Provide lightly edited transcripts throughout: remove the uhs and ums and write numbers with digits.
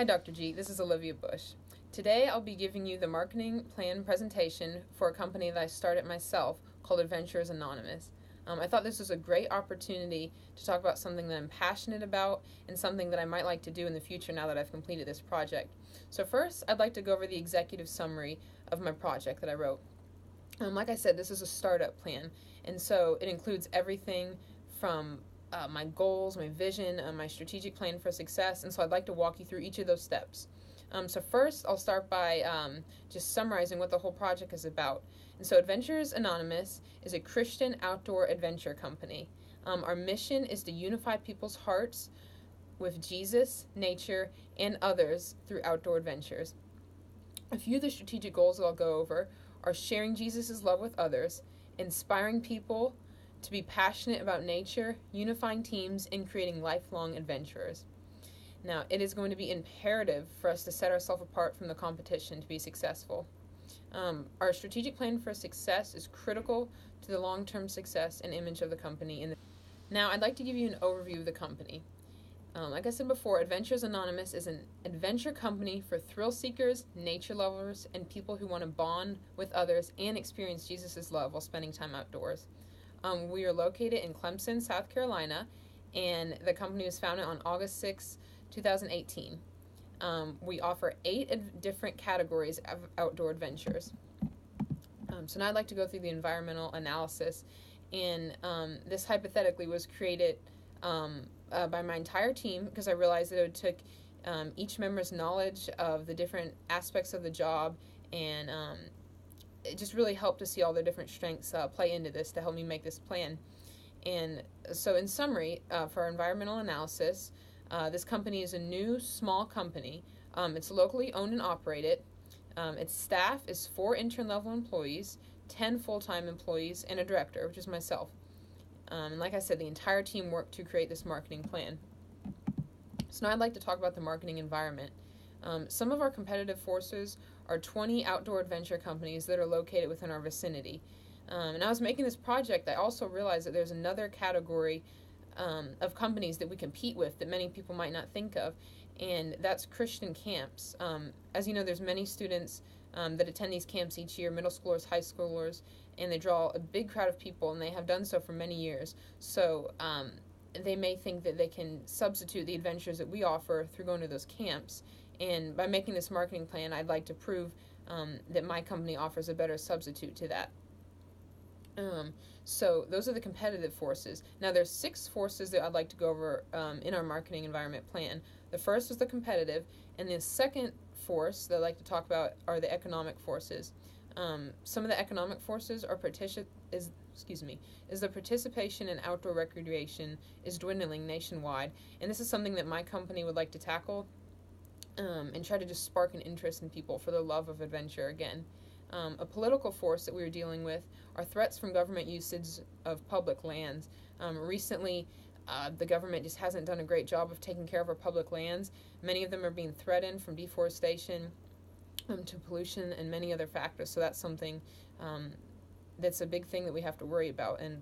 Hi, Dr. G. This is Olivia Bush. Today I'll be giving you the marketing plan presentation for a company that I started myself called Adventurers Anonymous. I thought this was a great opportunity to talk about something that I'm passionate about and something that I might like to do in the future now that I've completed this project. So first, I'd like to go over the executive summary of my project that I wrote. Like I said, this is a startup plan, and so it includes everything from my goals, my vision, my strategic plan for success, and so I'd like to walk you through each of those steps. So first, I'll start by just summarizing what the whole project is about. And so Adventurers Anonymous is a Christian outdoor adventure company. Our mission is to unify people's hearts with Jesus, nature, and others through outdoor adventures. A few of the strategic goals that I'll go over are sharing Jesus' love with others, inspiring people to be passionate about nature, unifying teams, and creating lifelong adventurers. Now, it is going to be imperative for us to set ourselves apart from the competition to be successful. Our strategic plan for success is critical to the long-term success and image of the company. Now, I'd like to give you an overview of the company. Like I said before, Adventurers Anonymous is an adventure company for thrill seekers, nature lovers, and people who want to bond with others and experience Jesus' love while spending time outdoors. We are located in Clemson, South Carolina, and the company was founded on August 6, 2018. We offer 8 different categories of outdoor adventures. So now I'd like to go through the environmental analysis, and this hypothetically was created by my entire team because I realized that it took each member's knowledge of the different aspects of the job, and it just really helped to see all their different strengths play into this to help me make this plan. And so in summary, for our environmental analysis, this company is a new, small company. It's locally owned and operated. Its staff is 4 intern-level employees, 10 full-time employees, and a director, which is myself. And like I said, the entire team worked to create this marketing plan. So now I'd like to talk about the marketing environment. Some of our competitive forces are 20 outdoor adventure companies that are located within our vicinity. And I was making this project, I also realized that there's another category of companies that we compete with that many people might not think of, and that's Christian camps. As you know, there's many students that attend these camps each year, middle schoolers, high schoolers, and they draw a big crowd of people, and they have done so for many years. So they may think that they can substitute the adventures that we offer through going to those camps. And by making this marketing plan, I'd like to prove that my company offers a better substitute to that. So those are the competitive forces. Now there's 6 forces that I'd like to go over in our marketing environment plan. The first is the competitive, and the second force that I'd like to talk about are the economic forces. Some of the economic forces are the participation in outdoor recreation is dwindling nationwide, and this is something that my company would like to tackle and try to just spark an interest in people for the love of adventure again. A political force that we are dealing with are threats from government usage of public lands. Recently, the government just hasn't done a great job of taking care of our public lands. Many of them are being threatened, from deforestation to pollution and many other factors. So that's something that's a big thing that we have to worry about and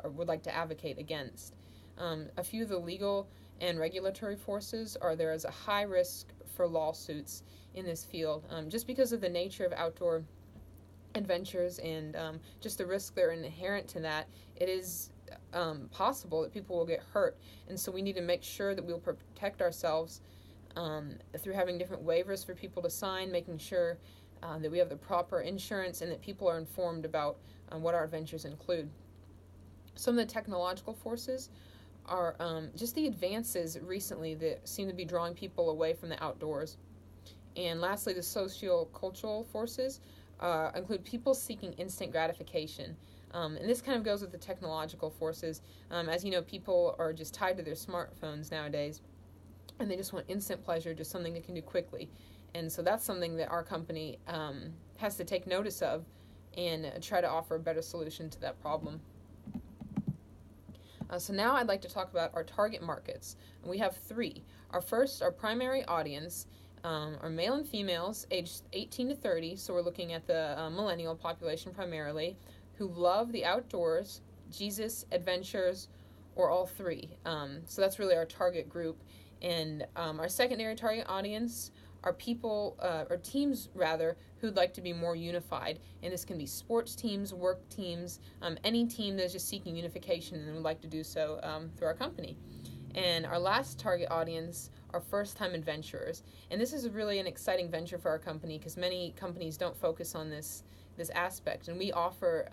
would like to advocate against. A few of the legal and regulatory forces are there is a high risk for lawsuits in this field, just because of the nature of outdoor adventures and just the risks that are inherent to that. It is possible that people will get hurt, and so we need to make sure that we'll protect ourselves through having different waivers for people to sign, making sure that we have the proper insurance and that people are informed about what our adventures include. Some of the technological forces are just the advances recently that seem to be drawing people away from the outdoors. And lastly, the socio-cultural forces include people seeking instant gratification. And this kind of goes with the technological forces. As you know, people are just tied to their smartphones nowadays, and they just want instant pleasure, just something they can do quickly. And so that's something that our company has to take notice of and try to offer a better solution to that problem. So now I'd like to talk about our target markets. And we have 3. Our primary audience are male and females aged 18 to 30, so we're looking at the millennial population primarily, who love the outdoors, Jesus, adventures, or all 3. So that's really our target group. And our secondary target audience are people, or teams rather, who'd like to be more unified. And this can be sports teams, work teams, any team that's just seeking unification and would like to do so through our company. And our last target audience are first-time adventurers. And this is really an exciting venture for our company because many companies don't focus on this aspect, and we offer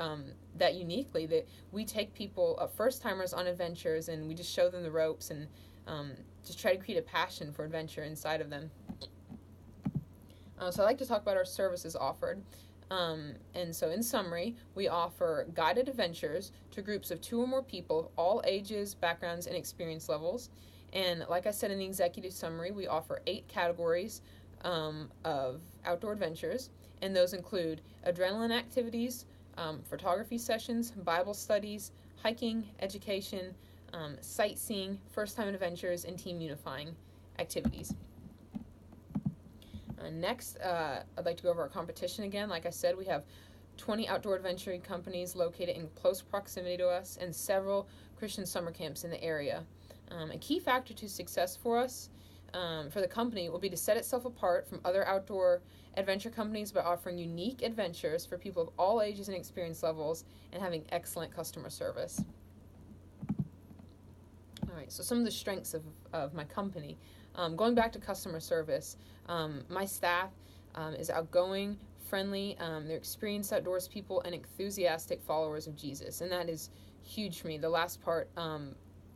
that uniquely, that we take people, first-timers on adventures, and we just show them the ropes and just try to create a passion for adventure inside of them. So I'd like to talk about our services offered. And so in summary, we offer guided adventures to groups of 2 or more people, all ages, backgrounds, and experience levels. And like I said in the executive summary, we offer 8 categories of outdoor adventures, and those include adrenaline activities, photography sessions, Bible studies, hiking, education, sightseeing, first-time adventures, and team unifying activities. Next, I'd like to go over our competition again. Like I said, we have 20 outdoor adventure companies located in close proximity to us and several Christian summer camps in the area. A key factor to success for us, for the company, will be to set itself apart from other outdoor adventure companies by offering unique adventures for people of all ages and experience levels and having excellent customer service. All right, so some of the strengths of my company. Going back to customer service, my staff is outgoing, friendly, they're experienced outdoors people, and enthusiastic followers of Jesus, and that is huge for me. The last part,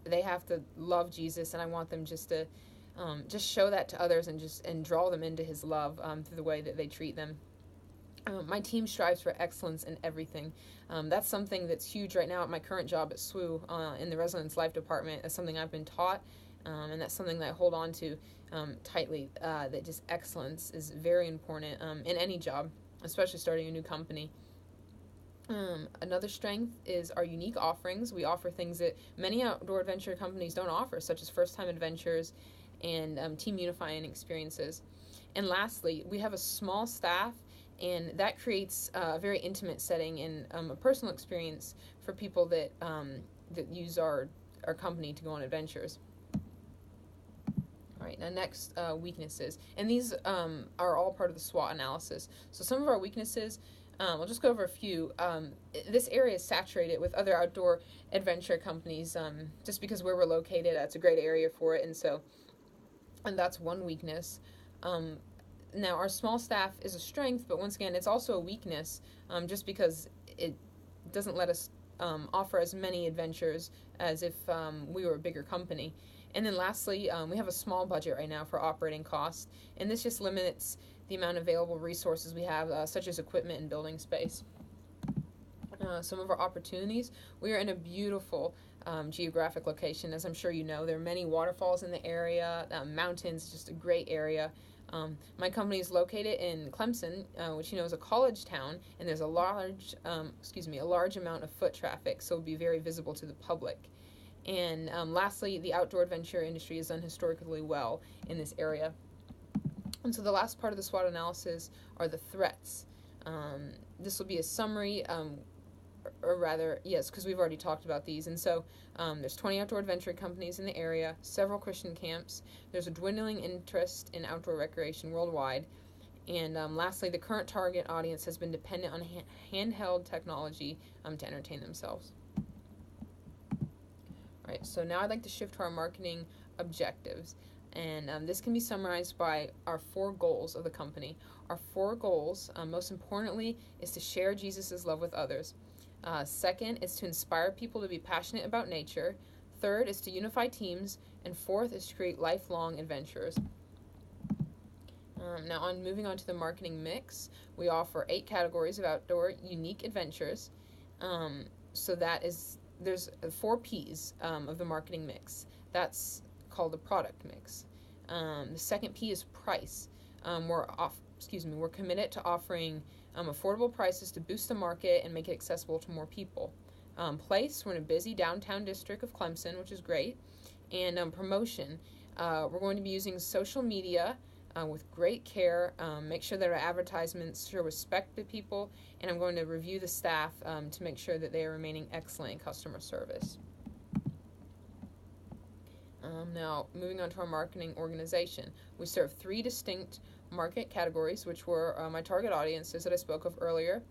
they have to love Jesus, and I want them just to just show that to others and draw them into his love through the way that they treat them. My team strives for excellence in everything. That's something that's huge right now at my current job at SWU in the Residence Life Department. That's something I've been taught, and that's something that I hold on to tightly, that just excellence is very important in any job, especially starting a new company. Another strength is our unique offerings. We offer things that many outdoor adventure companies don't offer, such as first-time adventures and team unifying experiences. And lastly, we have a small staff, and that creates a very intimate setting and a personal experience for people that use our company to go on adventures. All right, now next, weaknesses. And these are all part of the SWOT analysis. So some of our weaknesses, I'll just go over a few. This area is saturated with other outdoor adventure companies, just because where we're located, that's a great area for it, and that's one weakness. Now, our small staff is a strength, but once again, it's also a weakness, just because it doesn't let us offer as many adventures as if we were a bigger company. And then lastly, we have a small budget right now for operating costs, and this just limits the amount of available resources we have, such as equipment and building space. Some of our opportunities, we are in a beautiful geographic location. As I'm sure you know, there are many waterfalls in the area, mountains, just a great area. My company is located in Clemson, which is a college town, and there's a large amount of foot traffic, so it'll be very visible to the public. And lastly, the outdoor adventure industry has done historically well in this area. And so the last part of the SWOT analysis are the threats. This will be a summary, or rather, yes, because we've already talked about these. And so there's 20 outdoor adventure companies in the area, several Christian camps. There's a dwindling interest in outdoor recreation worldwide. And lastly, the current target audience has been dependent on handheld technology to entertain themselves. All right, so now I'd like to shift to our marketing objectives. And this can be summarized by our 4 goals of the company. Our 4 goals, most importantly, is to share Jesus' love with others. Second is to inspire people to be passionate about nature. Third is to unify teams. And fourth is to create lifelong adventurers. Now, moving on to the marketing mix, we offer 8 categories of outdoor unique adventures. So there's 4 P's of the marketing mix. That's called the product mix. The second P is price. We're committed to offering affordable prices to boost the market and make it accessible to more people. Place, we're in a busy downtown district of Clemson, which is great. And promotion, we're going to be using social media with great care, make sure that our advertisements show respect to people, and I'm going to review the staff to make sure that they are remaining excellent in customer service. Now, moving on to our marketing organization, we serve 3 distinct market categories, which were my target audiences that I spoke of earlier,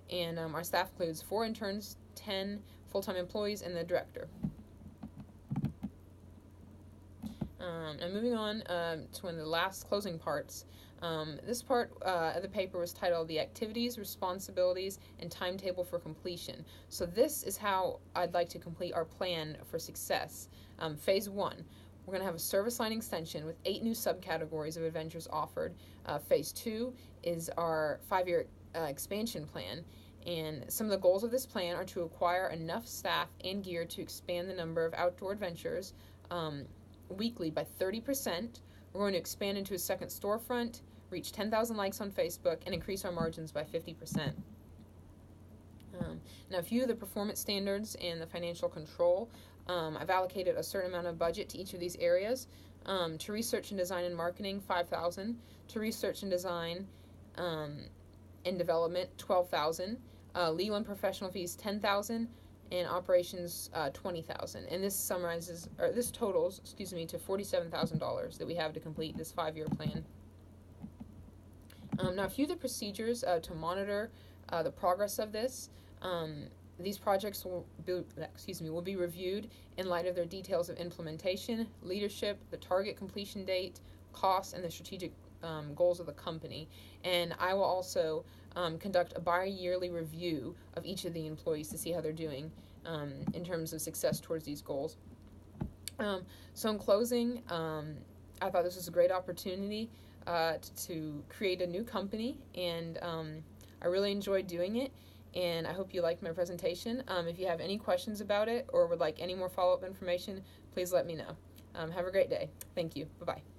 and our staff includes 4 interns, 10 full-time employees, and the director. And moving on to one of the last closing parts. This part of the paper was titled The Activities, Responsibilities, and Timetable for Completion. So this is how I'd like to complete our plan for success. Phase 1, we're going to have a service line extension with 8 new subcategories of adventures offered. Phase 2 is our 5-year expansion plan. And some of the goals of this plan are to acquire enough staff and gear to expand the number of outdoor adventures weekly by 30%. We're going to expand into a second storefront, reach 10,000 likes on Facebook, and increase our margins by 50%. Now, a few of the performance standards and the financial control, I've allocated a certain amount of budget to each of these areas. To research and design and marketing, $5,000. To research and design and development, $12,000. Legal and professional fees, $10,000. And operations, $20,000, and this totals to $47,000 that we have to complete this 5-year plan. Now, a few of the procedures to monitor the progress of this. These projects will be reviewed in light of their details of implementation, leadership, the target completion date, costs, and the strategic goals of the company. And I will also conduct a bi-yearly review of each of the employees to see how they're doing in terms of success towards these goals. So in closing, I thought this was a great opportunity to create a new company, and I really enjoyed doing it, and I hope you liked my presentation. If you have any questions about it or would like any more follow-up information, please let me know. Have a great day. Thank you. Bye-bye.